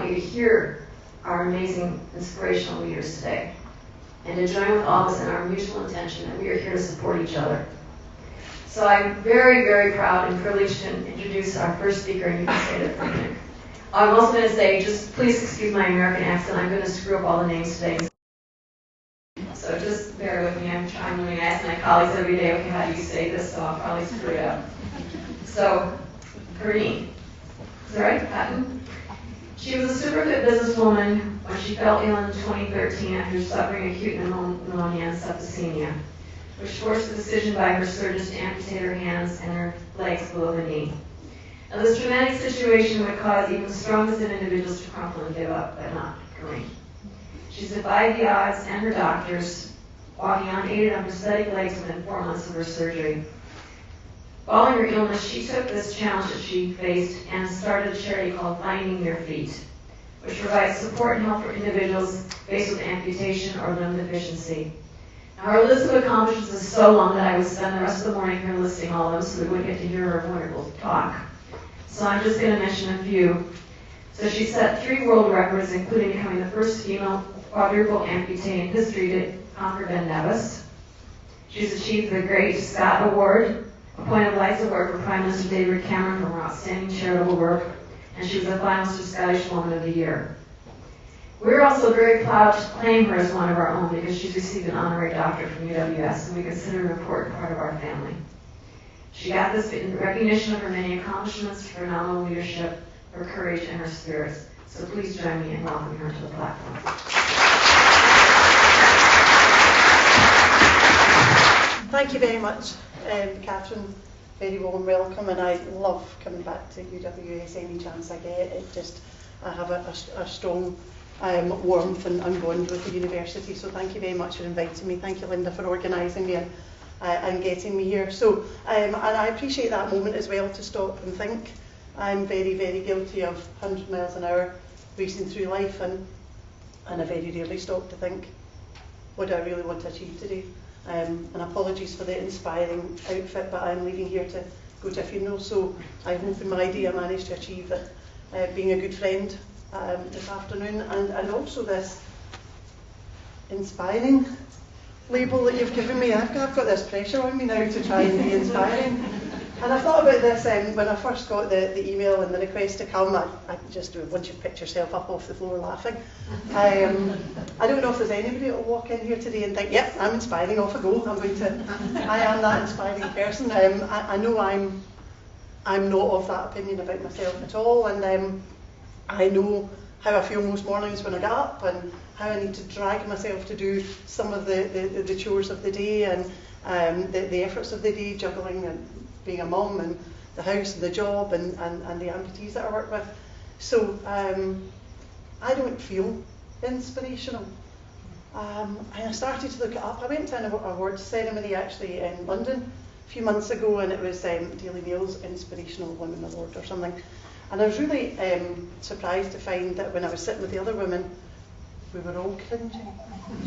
want you to hear our amazing inspirational leaders today, and to join with all of us in our mutual intention that we are here to support each other. So I'm very, very proud and privileged to introduce our first speaker, and you can say that for me. I'm also going to say, just please excuse my American accent, I'm going to screw up all the names today. So just bear with me. I'm trying to ask my colleagues every day, okay, how do you say this? So I'll probably screw it up. So, Corinne, is that right? Hutton? She was a super fit businesswoman when she fell ill in 2013 after suffering acute pneumonia and septicemia, which forced the decision by her surgeons to amputate her hands and her legs below the knee. Now, this traumatic situation would cause even the strongest of individuals to crumple and give up, but not Corinne. She defied the odds and her doctors, walking unaided on prosthetic legs within 4 months of her surgery. Following her illness, she took this challenge that she faced and started a charity called Finding Their Feet, which provides support and help for individuals faced with amputation or limb deficiency. Now, her list of accomplishments is so long that I would spend the rest of the morning here listing all of them, so we wouldn't get to hear her wonderful talk. So I'm just going to mention a few. So she set 3 world records, including becoming the first female quadruple amputee in history to conquer Ben Nevis. She's achieved the Great Scott Award, a Point of Lights Award for Prime Minister David Cameron for her outstanding charitable work, and she was a finalist for Scottish Woman of the Year. We're also very proud to claim her as one of our own because she's received an honorary doctorate from UWS, and we consider her an important part of our family. She got this in recognition of her many accomplishments, her phenomenal leadership, her courage, and her spirits. So please join me in welcoming her to the platform. Thank you very much, Catherine. Very warm welcome, and I love coming back to UWS any chance I get. I have a strong warmth and bond with the university, so thank you very much for inviting me. Thank you, Linda, for organising me and getting me here. So, and I appreciate that moment as well to stop and think. I'm very, very guilty of 100 miles an hour racing through life, and I very rarely stop to think, what do I really want to achieve today? And apologies for the inspiring outfit, but I'm leaving here to go to a funeral, so I hope in my day I managed to achieve that, being a good friend this afternoon, and also this inspiring label that you've given me. I've got this pressure on me now to try and be inspiring. And I thought about this when I first got the email and the request to come. I just, once you picked yourself up off the floor laughing. I don't know if there's anybody that will walk in here today and think, yep, I'm inspiring, off I go. I am that inspiring person. I know I'm not of that opinion about myself at all, and I know how I feel most mornings when I get up, and how I need to drag myself to do some of the chores of the day, and the efforts of the day, juggling and being a mum and the house and the job and the amputees that I work with. So I don't feel inspirational. I started to look it up. I went to an awards ceremony actually in London a few months ago, and it was Daily Mail's Inspirational Women Award or something. And I was really surprised to find that when I was sitting with the other women, we were all cringing.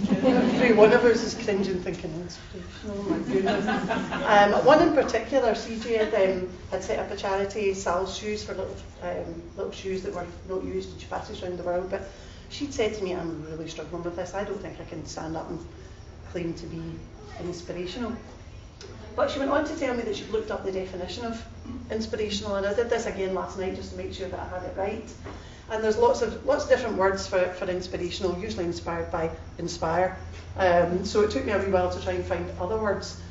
Every one of us is cringing, thinking, inspirational, oh my goodness. One in particular, CJ had set up a charity, Sal's Shoes, for little shoes that were not used in chapatis around the world. But she'd said to me, I'm really struggling with this. I don't think I can stand up and claim to be inspirational. But she went on to tell me that she'd looked up the definition of inspirational, and I did this again last night just to make sure that I had it right. And there's lots of different words for inspirational, usually inspired by inspire. So it took me a wee while to try and find other words.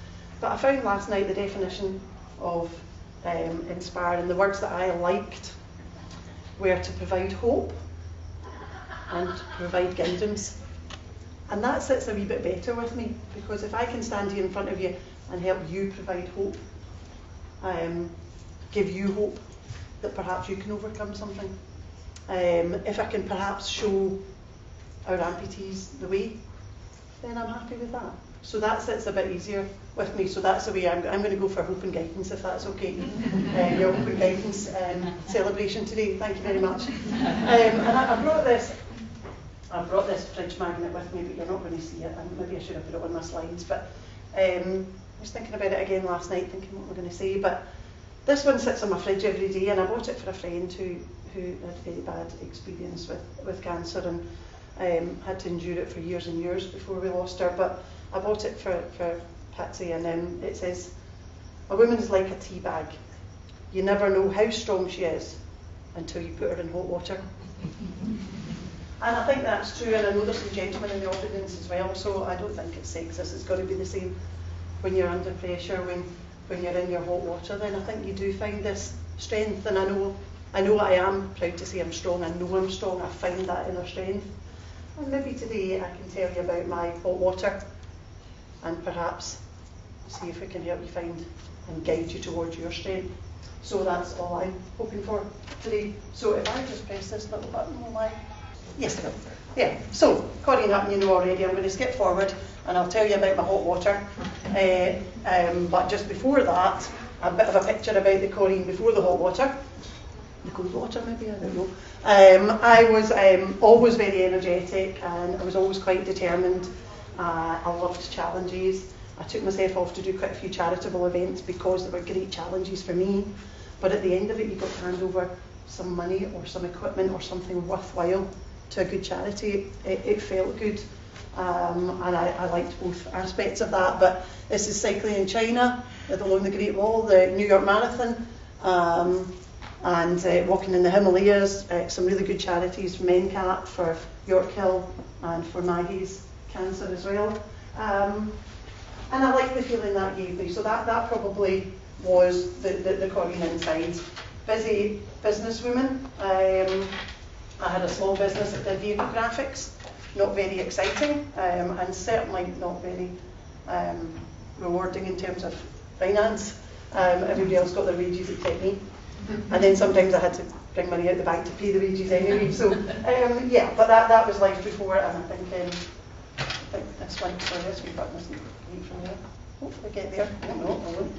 But I found last night the definition of inspire, and the words that I liked were to provide hope and to provide guidance. And that sits a wee bit better with me, because if I can stand here in front of you and help you provide hope, give you hope that perhaps you can overcome something, if I can perhaps show our amputees the way, then I'm happy with that. So that sits a bit easier with me. So that's the way I'm going to go for hope and guidance, if that's okay. Your hope and guidance celebration today. Thank you very much. And I brought this fridge magnet with me, but you're not going to see it. And maybe I should have put it on my slides. But I was thinking about it again last night, thinking what we're going to say. But this one sits on my fridge every day, and I bought it for a friend who who had a very bad experience with cancer and had to endure it for years and years before we lost her. But I bought it for Patsy, and it says, "A woman's like a tea bag. You never know how strong she is until you put her in hot water." And I think that's true, and I know there's some gentlemen in the audience as well, so I don't think it's sexist. It's got to be the same when you're under pressure, when you're in your hot water. Then I think you do find this strength, and I know I am proud to say I'm strong. I know I'm strong. I find that inner strength. And maybe today I can tell you about my hot water, and perhaps see if we can help you find and guide you towards your strength. So that's all I'm hoping for today. So if I just press this little button, will I? Yes, I will. Yeah, so Corinne Hutton, you know already. I'm going to skip forward and I'll tell you about my hot water. But just before that, a bit of a picture about the Corinne before the hot water. The cold water maybe, I don't know. I was always very energetic, and I was always quite determined. I loved challenges. I took myself off to do quite a few charitable events because they were great challenges for me. But at the end of it, you got to hand over some money or some equipment or something worthwhile to a good charity. It felt good, and I liked both aspects of that. But this is cycling in China, along the Great Wall, the New York Marathon, and walking in the Himalayas, some really good charities, MenCat for York Hill and for Maggie's cancer as well. And I like the feeling that gave me. So that probably was the Corinne inside. Busy businesswoman. I had a small business that did vehicle graphics. Not very exciting, and certainly not very rewarding in terms of finance. Everybody else got their wages except me. And then sometimes I had to bring money out the bank to pay the wages anyway. So yeah, but that was life before, and I think this one, sorry, this wee button isn't right from there. Hopefully get there. I don't know, I won't.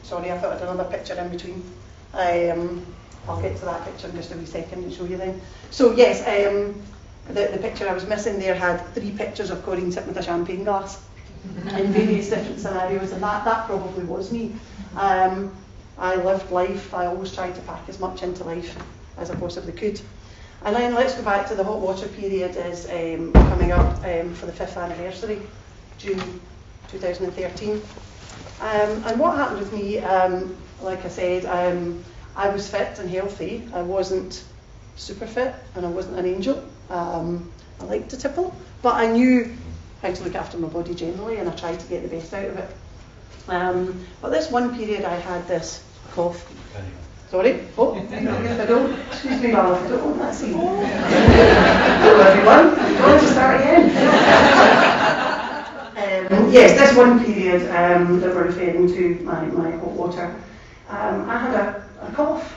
Sorry, I thought I'd another picture in between. I'll get to that picture in just a wee second and show you then. So yes, the picture I was missing there had 3 pictures of Corinne sitting with a champagne glass in various different scenarios, and that probably was me. I lived life. I always tried to pack as much into life as I possibly could. And then let's go back to the hot water period is coming up for the 5th anniversary, June 2013. And what happened with me, like I said, I was fit and healthy. I wasn't super fit and I wasn't an angel. I liked to tipple, but I knew how to look after my body generally, and I tried to get the best out of it. But this one period I had this cough. Sorry? Oh, I don't. Excuse me, Val, I don't want that scene. Hello everyone, I'm going to start again. Yes, this one period that we're referring to, my hot water, I had a cough.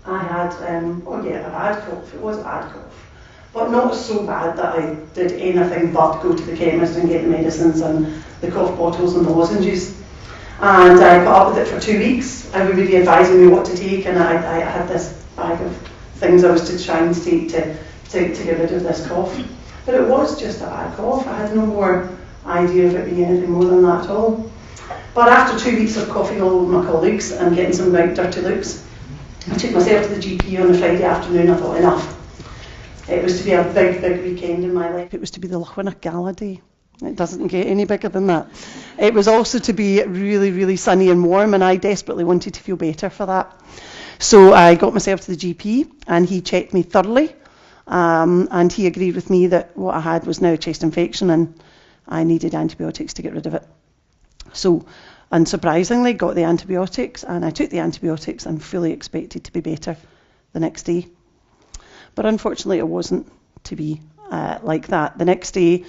I had, a bad cough. It was a bad cough. But not so bad that I did anything but go to the chemist and get the medicines and the cough bottles and the lozenges. And I put up with it for 2 weeks. Everybody advising me what to take, and I had this bag of things I was trying to take to get rid of this cough. But it was just a bad cough. I had no more idea of it being anything more than that at all. But after 2 weeks of coughing all over my colleagues and getting some right dirty looks, I took myself to the GP on a Friday afternoon. I thought, enough. It was to be a big, big weekend in my life. It was to be the Luchwinnock Gala Day. It doesn't get any bigger than that. It was also to be really, really sunny and warm, and I desperately wanted to feel better for that. So I got myself to the GP, and he checked me thoroughly, and he agreed with me that what I had was now a chest infection, and I needed antibiotics to get rid of it. So, unsurprisingly, got the antibiotics, and I took the antibiotics and fully expected to be better the next day. But unfortunately, it wasn't to be like that. The next day,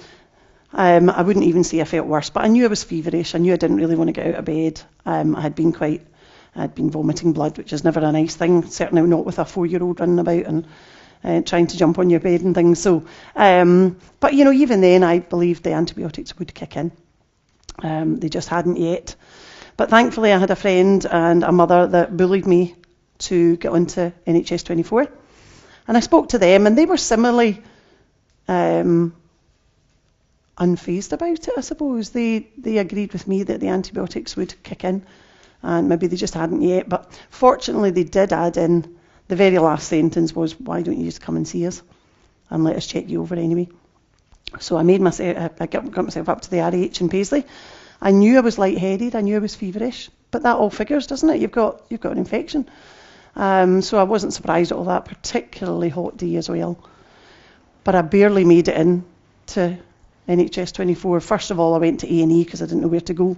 I wouldn't even say I felt worse, but I knew I was feverish. I knew I didn't really want to get out of bed. I had been vomiting blood, which is never a nice thing, certainly not with a 4-year-old running about and trying to jump on your bed and things. So, but even then, I believed the antibiotics would kick in. They just hadn't yet. But thankfully, I had a friend and a mother that bullied me to get onto NHS 24. And I spoke to them, and they were similarly unfazed about it, I suppose. They agreed with me that the antibiotics would kick in and maybe they just hadn't yet, but fortunately they did add in, the very last sentence was, why don't you just come and see us and let us check you over anyway. So I got myself up to the RAH in Paisley. I knew I was lightheaded, I knew I was feverish, but that all figures, doesn't it? You've got an infection. So I wasn't surprised at all that, particularly hot day as well. But I barely made it in to NHS 24. First of all, I went to A&E because I didn't know where to go.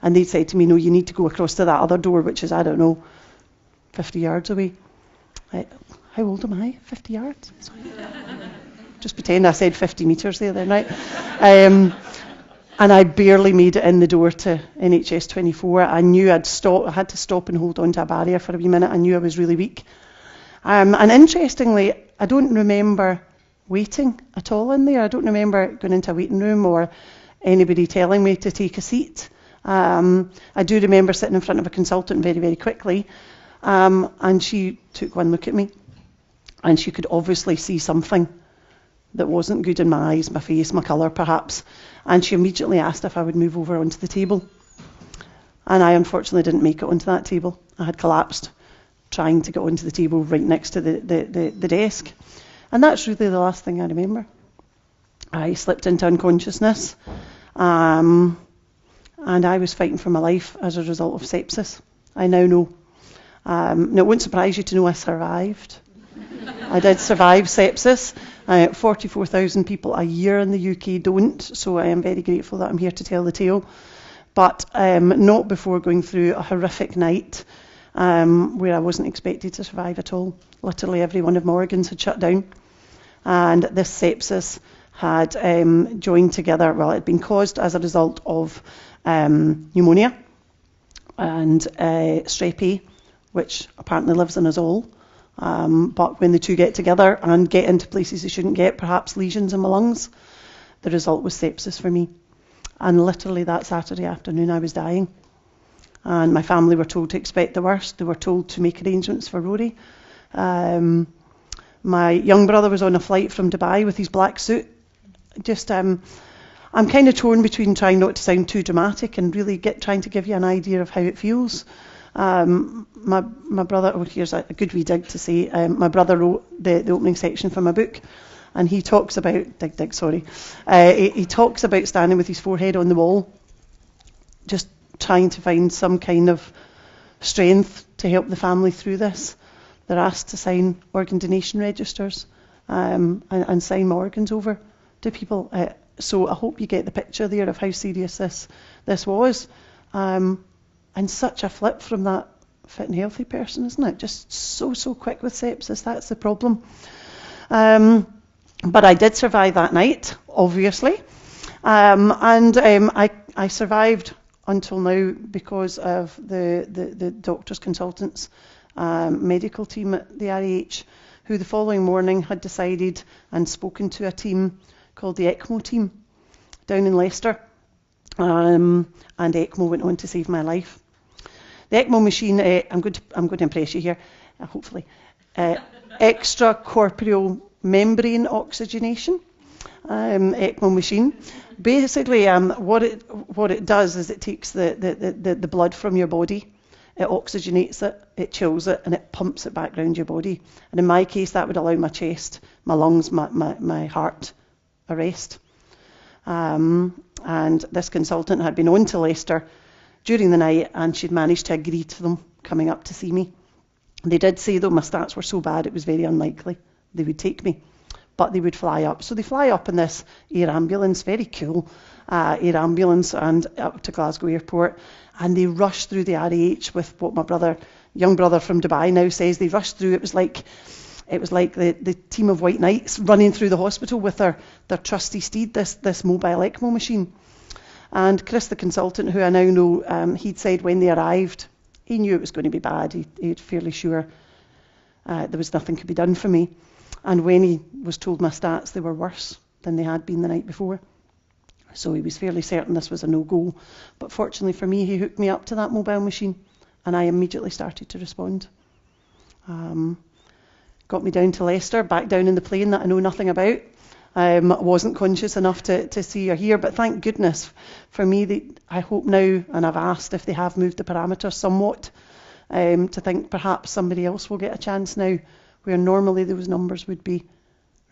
And they said to me, no, you need to go across to that other door, which is, I don't know, 50 yards away. How old am I? 50 yards? Sorry. Just pretend I said 50 metres there then, right? And I barely made it in the door to NHS 24. I knew I had to stop and hold on to a barrier for a wee minute. I knew I was really weak. And interestingly, I don't remember waiting at all in there. I don't remember going into a waiting room or anybody telling me to take a seat. I do remember sitting in front of a consultant very, very quickly, and she took one look at me, and she could obviously see something that wasn't good in my eyes, my face, my colour perhaps, and she immediately asked if I would move over onto the table. And I unfortunately didn't make it onto that table. I had collapsed trying to get onto the table right next to the desk. And that's really the last thing I remember. I slipped into unconsciousness, and I was fighting for my life as a result of sepsis. I now know. Now, it won't surprise you to know I survived. I did survive sepsis. 44,000 people a year in the UK don't, so I am very grateful that I'm here to tell the tale. But not before going through a horrific night where I wasn't expected to survive at all. Literally every one of my organs had shut down. And this sepsis had joined together, well, it had been caused as a result of pneumonia and strep A, which apparently lives in us all. But when the two get together and get into places they shouldn't get, perhaps lesions in my lungs, the result was sepsis for me. And literally that Saturday afternoon I was dying. And my family were told to expect the worst. They were told to make arrangements for Rory. My young brother was on a flight from Dubai with his black suit. I'm kind of torn between trying not to sound too dramatic and really trying to give you an idea of how it feels. My brother, here's a good wee dig to say, my brother wrote the opening section for my book, and he talks about, he talks about standing with his forehead on the wall, just trying to find some kind of strength to help the family through this. They're asked to sign organ donation registers and sign my organs over to people. So I hope you get the picture there of how serious this was. And such a flip from that fit and healthy person, isn't it? Just so quick with sepsis, that's the problem. But I did survive that night, obviously. And I survived until now because of the doctors, consultants, medical team at the RAH, who the following morning had decided and spoken to a team called the ECMO team down in Leicester. And ECMO went on to save my life. The ECMO machine, I'm going to impress you here, hopefully. Extracorporeal membrane oxygenation, ECMO machine. Basically, what it does is it takes the blood from your body, it oxygenates it, it chills it, and it pumps it back around your body. And in my case, that would allow my chest, my lungs, my heart a rest. And this consultant had been on to Leicester during the night, and she'd managed to agree to them coming up to see me. They did say, though, my stats were so bad it was very unlikely they would take me, but they would fly up. So they fly up in this air ambulance, very cool air ambulance, and up to Glasgow Airport, and they rush through the RAH with what my young brother from Dubai now says they rushed through. It was like the team of white knights running through the hospital with their trusty steed, this mobile ECMO machine. And Chris, the consultant, who I now know, he'd said when they arrived, he knew it was going to be bad. He was fairly sure there was nothing could be done for me. And when he was told my stats, they were worse than they had been the night before. So he was fairly certain this was a no-go. But fortunately for me, he hooked me up to that mobile machine, and I immediately started to respond. Got me down to Leicester, back down in the plane that I know nothing about. wasn't conscious enough to see or hear. But thank goodness for me, I hope now, and I've asked if they have moved the parameters somewhat, to think perhaps somebody else will get a chance now, where normally those numbers would be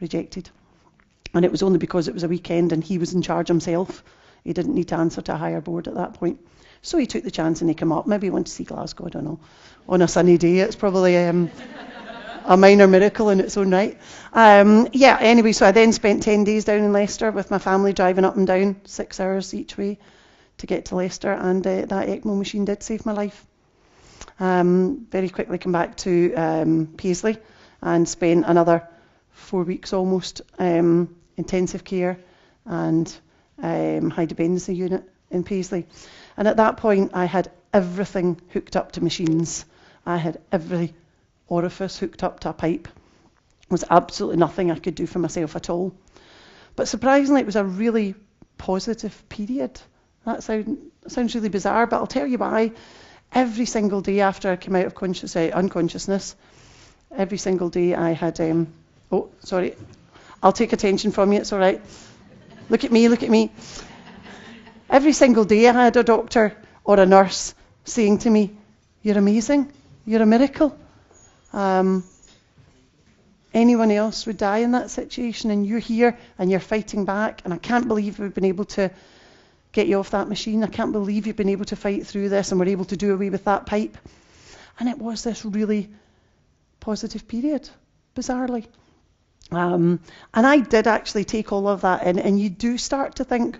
rejected. And it was only because it was a weekend and he was in charge himself. He didn't need to answer to a higher board at that point. So he took the chance and he came up. Maybe he wanted to see Glasgow, I don't know. On a sunny day, it's probably a minor miracle in its own right. Anyway, so I then spent 10 days down in Leicester with my family, driving up and down 6 hours each way to get to Leicester, and that ECMO machine did save my life. Very quickly come back to Paisley and spent another 4 weeks almost intensive care and high dependency unit in Paisley. And at that point I had everything hooked up to machines. I had every orifice hooked up to a pipe. There was absolutely nothing I could do for myself at all. But surprisingly, it was a really positive period. That sounds really bizarre, but I'll tell you why. Every single day after I came out of unconsciousness, every single day I had... oh, sorry. I'll take attention from you, it's all right. Look at me, look at me. Every single day I had a doctor or a nurse saying to me, "You're amazing, you're a miracle. Anyone else would die in that situation, and you're here and you're fighting back, and I can't believe we've been able to get you off that machine. I can't believe you've been able to fight through this and we're able to do away with that pipe." And it was this really positive period, bizarrely. And I did actually take all of that in, and you do start to think,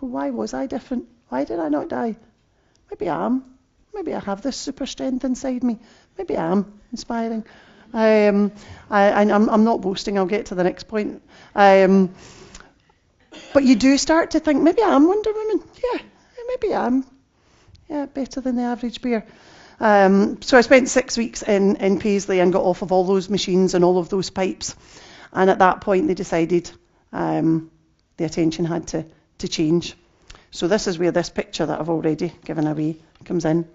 well, why was I different? Why did I not die? Maybe I am. Maybe I have this super strength inside me. Maybe I am inspiring. I'm not boasting. I'll get to the next point. But you do start to think, maybe I am Wonder Woman. Yeah, maybe I am. Yeah, better than the average bear. So I spent 6 weeks in Paisley and got off of all those machines and all of those pipes. And at that point, they decided the attention had to change. So this is where this picture that I've already given away comes in.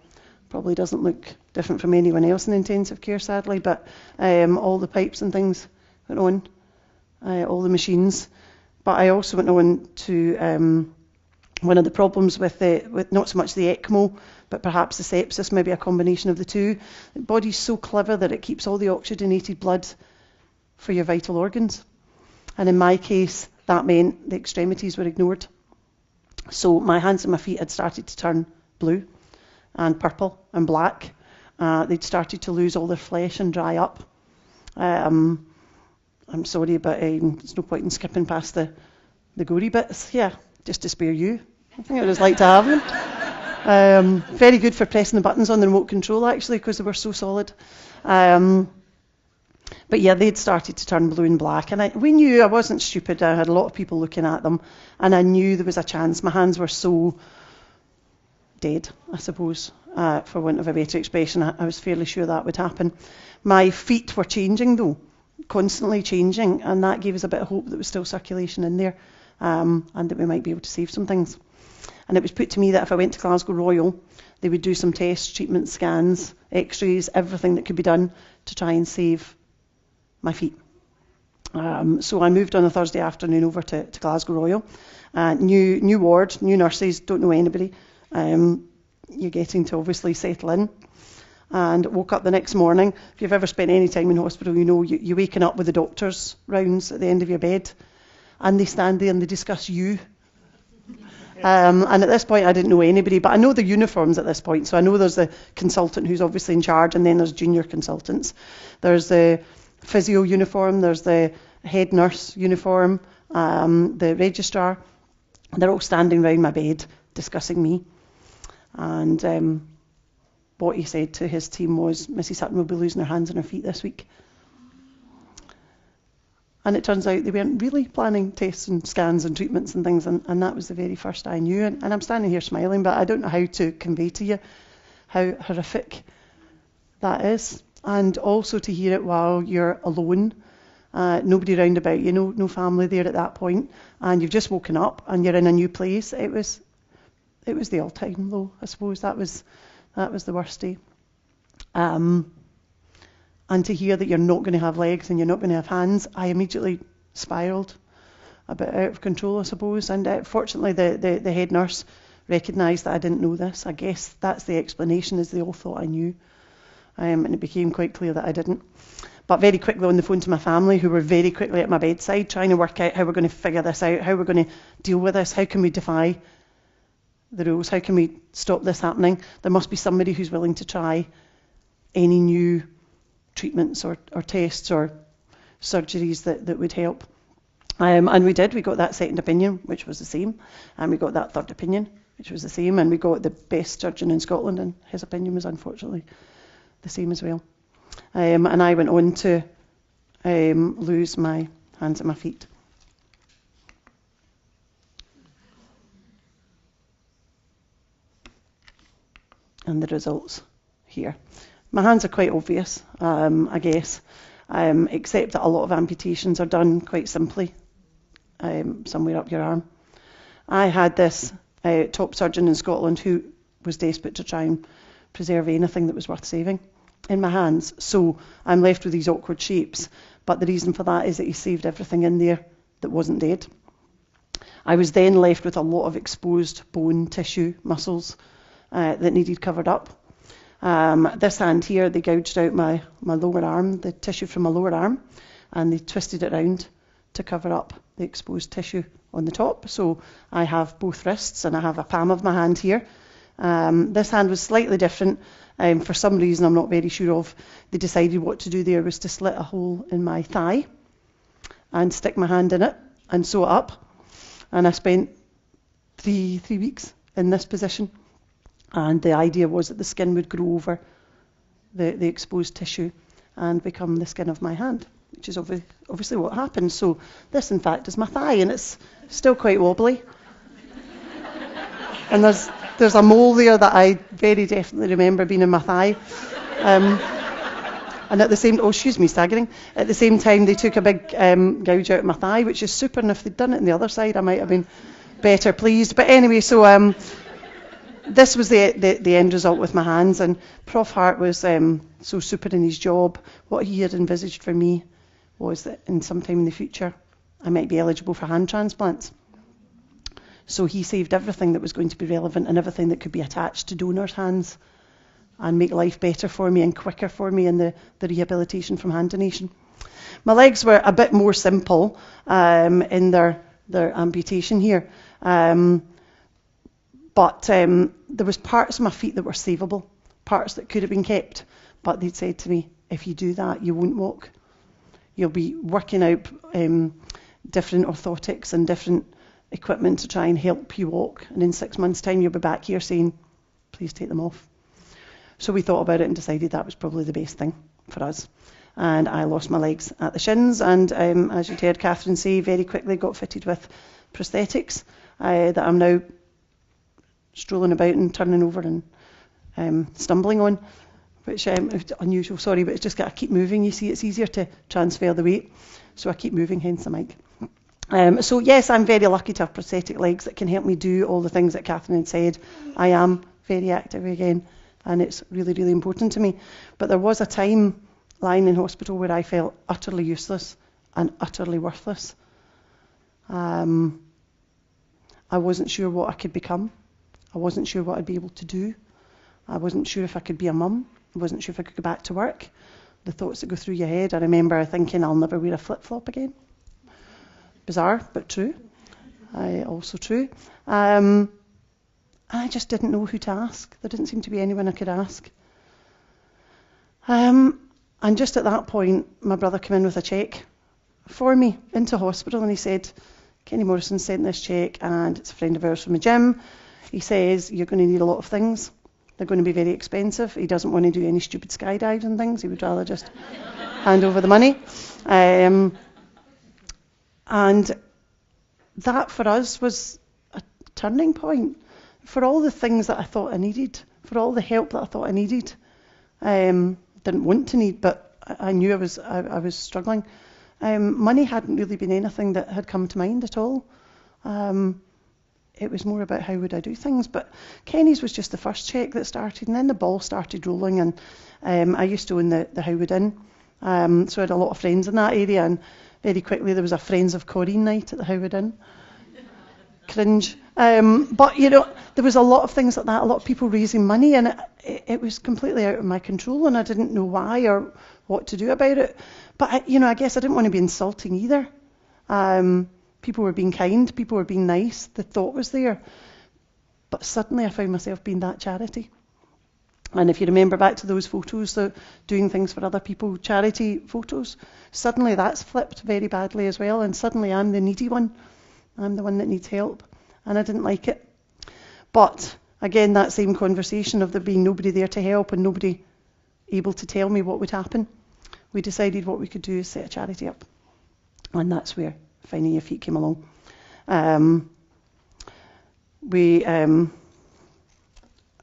Probably doesn't look different from anyone else in intensive care, sadly, but all the pipes and things went on, all the machines. But I also went on to one of the problems with not so much the ECMO, but perhaps the sepsis, maybe a combination of the two. The body's so clever that it keeps all the oxygenated blood for your vital organs. And in my case, that meant the extremities were ignored. So my hands and my feet had started to turn blue and purple and black. They'd started to lose all their flesh and dry up. I'm sorry, but there's no point in skipping past the gory bits. Yeah, just to spare you. I think I'd just like to have them. Very good for pressing the buttons on the remote control, actually, because they were so solid. But yeah, they'd started to turn blue and black. And we knew, I wasn't stupid. I had a lot of people looking at them. And I knew there was a chance. My hands were so dead, I suppose, for want of a better expression. I was fairly sure that would happen. My feet were changing, though, constantly changing. And that gave us a bit of hope that there was still circulation in there, and that we might be able to save some things. And it was put to me that if I went to Glasgow Royal, they would do some tests, treatments, scans, x-rays, everything that could be done to try and save my feet. So I moved on a Thursday afternoon over to Glasgow Royal. New ward, new nurses, don't know anybody. You're getting to obviously settle in. And woke up the next morning. If you've ever spent any time in hospital, you know you're waking up with the doctor's rounds at the end of your bed. And they stand there and they discuss you. And at this point I didn't know anybody, but I know the uniforms at this point. So I know there's the consultant who's obviously in charge, and then there's junior consultants. There's the physio uniform, there's the head nurse uniform, the registrar. They're all standing round my bed discussing me. And what he said to his team was, "Mrs. Hutton will be losing her hands and her feet this week." And it turns out they weren't really planning tests and scans and treatments and things, and that was the very first I knew. And I'm standing here smiling, but I don't know how to convey to you how horrific that is. And also to hear it while you're alone, nobody round about you, no family there at that point, and you've just woken up and you're in a new place. It was the all-time low, I suppose. That was the worst day. And to hear that you're not going to have legs and you're not going to have hands, I immediately spiraled. a bit out of control, I suppose. And fortunately, the head nurse recognised that I didn't know this. I guess that's the explanation, is they all thought I knew. And it became quite clear that I didn't. But very quickly on the phone to my family, who were very quickly at my bedside, trying to work out how we're going to figure this out, how we're going to deal with this, how can we defy the rules, how can we stop this happening. There must be somebody who's willing to try any new treatments or tests or surgeries that would help. And we did. We got that second opinion, which was the same, and we got that third opinion, which was the same, and we got the best surgeon in Scotland, and his opinion was unfortunately the same as well. And I went on to lose my hands and my feet. And the results here. My hands are quite obvious, I guess, except that a lot of amputations are done quite simply, somewhere up your arm. I had this top surgeon in Scotland who was desperate to try and preserve anything that was worth saving in my hands, so I'm left with these awkward shapes, but the reason for that is that he saved everything in there that wasn't dead. I was then left with a lot of exposed bone, tissue, muscles that needed covered up. This hand here, they gouged out my lower arm, the tissue from my lower arm, and they twisted it around to cover up the exposed tissue on the top. So I have both wrists and I have a palm of my hand here. This hand was slightly different. For some reason I'm not very sure of, they decided what to do there was to slit a hole in my thigh and stick my hand in it and sew it up. And I spent three weeks in this position. And the idea was that the skin would grow over the exposed tissue and become the skin of my hand, which is obviously what happened. So this, in fact, is my thigh, and it's still quite wobbly. And there's a mole there that I very definitely remember being in my thigh. And at the same, staggering. At the same time, they took a big gouge out of my thigh, which is super. And if they'd done it on the other side, I might have been better pleased. But anyway, so this was the end result with my hands. And Prof Hart was so super in his job. What he had envisaged for me was that in some time in the future, I might be eligible for hand transplants. So he saved everything that was going to be relevant and everything that could be attached to donors' hands and make life better for me and quicker for me in the rehabilitation from hand donation. My legs were a bit more simple in their amputation here. But there was parts of my feet that were savable, parts that could have been kept. But they'd said to me, if you do that, you won't walk. You'll be working out different orthotics and different equipment to try and help you walk. And in 6 months' time, you'll be back here saying, please take them off. So we thought about it and decided that was probably the best thing for us. And I lost my legs at the shins. And as you'd heard Catherine say, very quickly got fitted with prosthetics that I'm now strolling about and turning over and stumbling on, which is unusual, sorry, but it's just got to keep moving. You see, it's easier to transfer the weight, so I keep moving, hence the mic. So yes, I'm very lucky to have prosthetic legs that can help me do all the things that Catherine had said. I am very active again, and it's really, really important to me. But there was a time lying in hospital where I felt utterly useless and utterly worthless. I wasn't sure what I could become. I wasn't sure what I'd be able to do. I wasn't sure if I could be a mum. I wasn't sure if I could go back to work. The thoughts that go through your head. I remember thinking I'll never wear a flip-flop again. Bizarre, but true. Also true. I just didn't know who to ask. There didn't seem to be anyone I could ask. And just at that point, my brother came in with a cheque for me into hospital, and he said, Kenny Morrison sent this cheque, and it's a friend of ours from the gym. He says, you're going to need a lot of things. They're going to be very expensive. He doesn't want to do any stupid skydives and things. He would rather just hand over the money. And that for us was a turning point. For all the things that I thought I needed, for all the help that I thought I needed, didn't want to need, but I knew I was struggling. Money hadn't really been anything that had come to mind at all. It was more about how would I do things. But Kenny's was just the first cheque that started, and then the ball started rolling. And I used to own the Howard Inn, so I had a lot of friends in that area. very quickly there was a Friends of Corinne night at the Howard Inn. Cringe. But, you know, there was a lot of things like that, a lot of people raising money, and it was completely out of my control, and I didn't know why or what to do about it. But, I guess I didn't want to be insulting either. People were being kind, people were being nice, the thought was there. But suddenly I found myself being that charity. And if you remember back to those photos, the doing things for other people, charity photos, suddenly that's flipped very badly as well, and suddenly I'm the needy one. I'm the one that needs help, and I didn't like it. But again, that same conversation of there being nobody there to help and nobody able to tell me what would happen, we decided what we could do is set a charity up. And that's where Finding Your Feet came along.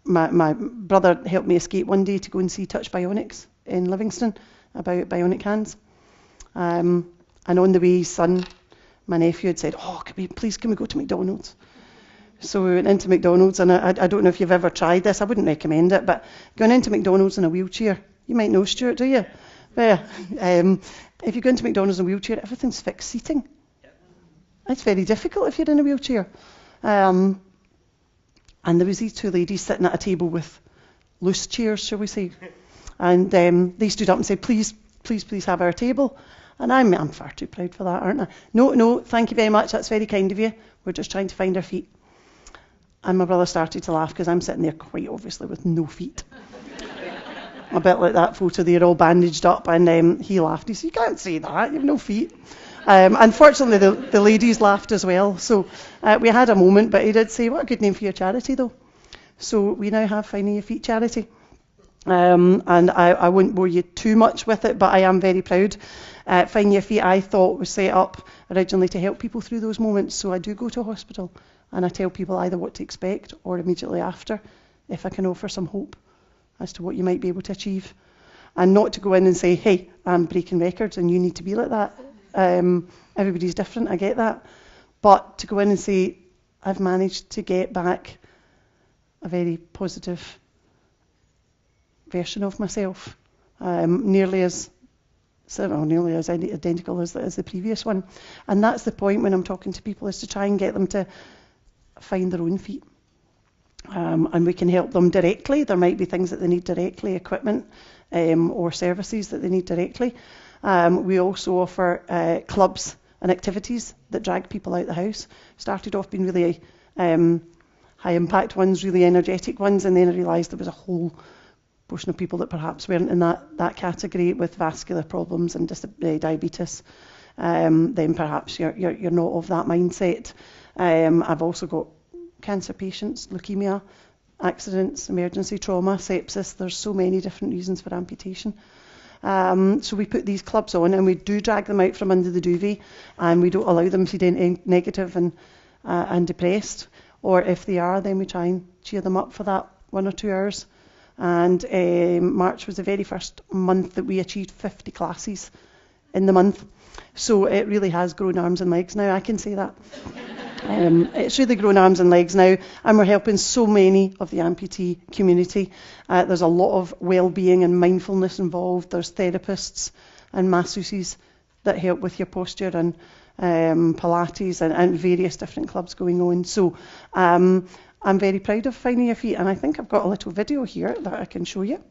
My brother helped me escape one day to go and see Touch Bionics in Livingston about bionic hands. And on the way, his son, my nephew, had said, "Oh, can we go to McDonald's?" So we went into McDonald's, and I don't know if you've ever tried this. I wouldn't recommend it, but going into McDonald's in a wheelchair, you might know, Stuart, do you? Yeah. If you go into McDonald's in a wheelchair, everything's fixed seating. It's very difficult if you're in a wheelchair. And there was these two ladies sitting at a table with loose chairs, shall we say. And they stood up and said, please have our table. And I'm far too proud for that, aren't I? No, thank you very much. That's very kind of you. We're just trying to find our feet. And my brother started to laugh because I'm sitting there quite obviously with no feet. A bit like that photo there, all bandaged up. And he laughed. He said, "You can't say that. You have no feet." Unfortunately, the ladies laughed as well. So we had a moment, but he did say, "What a good name for your charity, though." So we now have Finding Your Feet charity. And I won't bore you too much with it, but I am very proud. Finding Your Feet, I thought, was set up originally to help people through those moments. So I do go to a hospital, and I tell people either what to expect or immediately after, if I can offer some hope as to what you might be able to achieve. And not to go in and say, "Hey, I'm breaking records and you need to be like that." Everybody's different, I get that. But to go in and say, "I've managed to get back a very positive version of myself, nearly as identical as the previous one." And that's the point when I'm talking to people, is to try and get them to find their own feet. And we can help them directly. There might be things that they need directly, equipment or services that they need directly. We also offer clubs and activities that drag people out the house. Started off being really high impact ones, really energetic ones, and then I realised there was a whole portion of people that perhaps weren't in that category, with vascular problems and diabetes. Then perhaps you're not of that mindset. I've also got cancer patients, leukemia, accidents, emergency trauma, sepsis. There's so many different reasons for amputation. So we put these clubs on, and we do drag them out from under the duvet, and we don't allow them to be negative and depressed. Or if they are, then we try and cheer them up for that 1 or 2 hours. And March was the very first month that we achieved 50 classes in the month. So it really has grown arms and legs now, I can say that. It's really grown arms and legs now, and we're helping so many of the amputee community. There's a lot of well-being and mindfulness involved. There's therapists and masseuses that help with your posture, and Pilates and various different clubs going on. So I'm very proud of Finding Your Feet, and I think I've got a little video here that I can show you.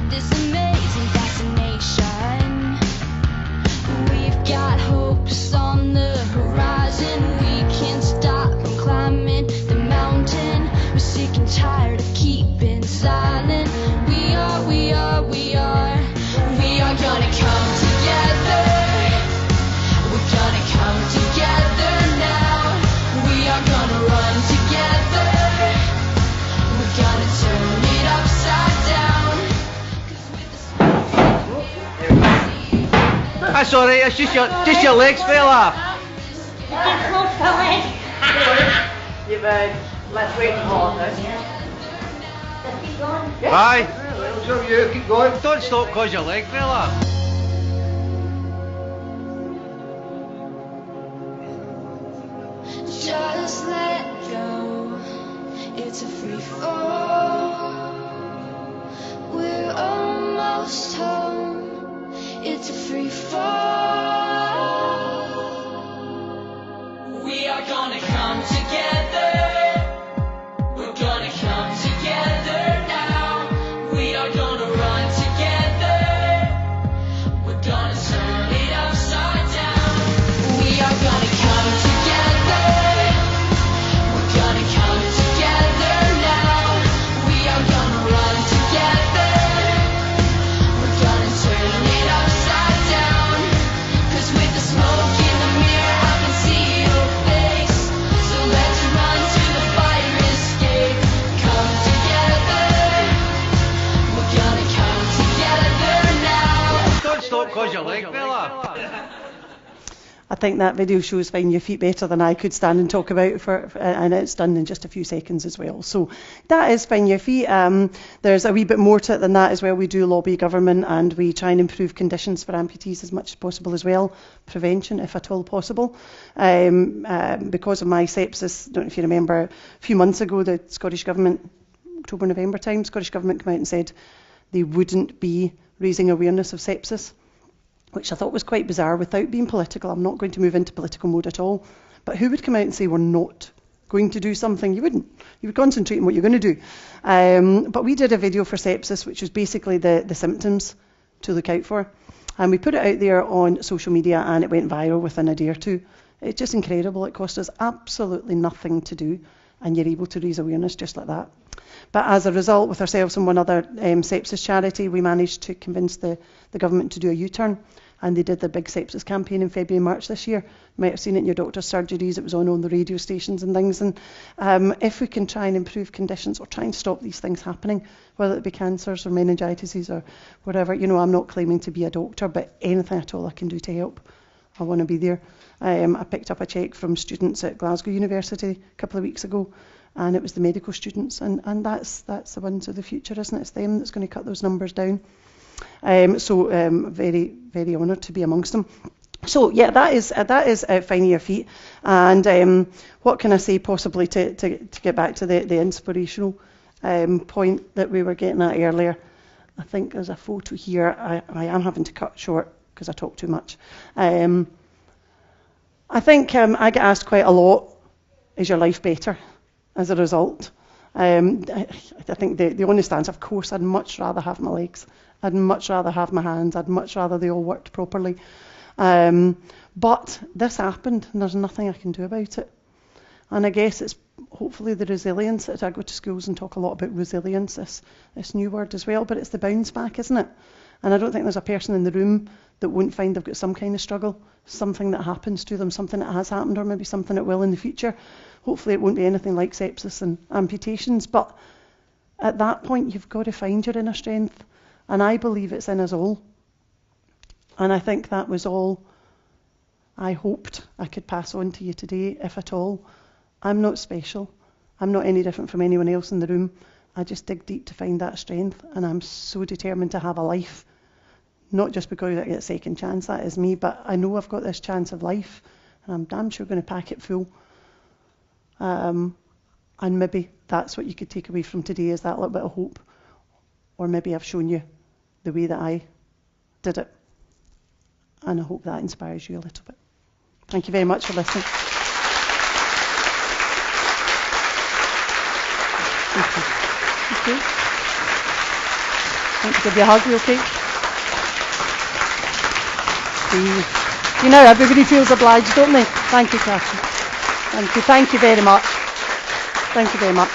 This That's alright, it's just your legs fell off. You've, let's wait and hold this. Keep going. Aye. So you keep going. Don't stop because your leg fell off. Just let go, it's a free fall. We're almost home, it's a free fall. We are gonna come together, we're gonna come together now. We are gonna run together, we're gonna turn it upside down. We are gonna come together, we're gonna come together now. We are gonna run together, we're gonna turn it upside down. 'Cause with the smoke in the mirror I can see your face. So let's run to the fire escape. Come together, we're gonna come together now. Don't stop because your leg fell off. I think that video shows Find Your Feet better than I could stand and talk about and it's done in just a few seconds as well. So that is Find Your Feet. There's a wee bit more to it than that as well. We do lobby government and we try and improve conditions for amputees as much as possible as well. Prevention, if at all possible. Because of my sepsis, I don't know if you remember, a few months ago the Scottish Government, October, November time, Scottish Government came out and said they wouldn't be raising awareness of sepsis, which I thought was quite bizarre without being political. I'm not going to move into political mode at all. But who would come out and say we're not going to do something? You wouldn't. You would concentrate on what you're going to do. But we did a video for sepsis, which was basically the symptoms to look out for. And we put it out there on social media and it went viral within a day or two. It's just incredible. It cost us absolutely nothing to do. And you're able to raise awareness just like that. But as a result, with ourselves and one other sepsis charity, we managed to convince the government to do a U-turn. And they did the big sepsis campaign in February and March this year. You might have seen it in your doctor's surgeries. It was on the radio stations and things. And if we can try and improve conditions or try and stop these things happening, whether it be cancers or meningitis or whatever, you know, I'm not claiming to be a doctor, but anything at all I can do to help, I want to be there. I picked up a cheque from students at Glasgow University a couple of weeks ago, and it was the medical students, and that's the ones of the future, isn't it? It's them that's going to cut those numbers down. Very, very honoured to be amongst them. So yeah, that is Finding Your Feet. And what can I say possibly to get back to the inspirational point that we were getting at earlier? I think there's a photo here. I am having to cut short because I talk too much. I think I get asked quite a lot, is your life better as a result? I think the honest answer, of course, I'd much rather have my legs. I'd much rather have my hands. I'd much rather they all worked properly. But this happened and there's nothing I can do about it. And I guess it's hopefully the resilience. I go to schools and talk a lot about resilience, this new word as well, but it's the bounce back, isn't it? And I don't think there's a person in the room that won't find they've got some kind of struggle, something that happens to them, something that has happened, or maybe something that will in the future. Hopefully it won't be anything like sepsis and amputations, but at that point you've got to find your inner strength, and I believe it's in us all. And I think that was all I hoped I could pass on to you today, if at all. I'm not special. I'm not any different from anyone else in the room. I just dig deep to find that strength, and I'm so determined to have a life. Not just because I get a second chance, that is me, but I know I've got this chance of life, and I'm damn sure going to pack it full. And maybe that's what you could take away from today, is that little bit of hope. Or maybe I've shown you the way that I did it. And I hope that inspires you a little bit. Thank you very much for listening. Thank you. Okay. Want to give you a hug, you okay? You know, everybody feels obliged, don't they? Thank you, Catherine. Thank you very much. Thank you very much.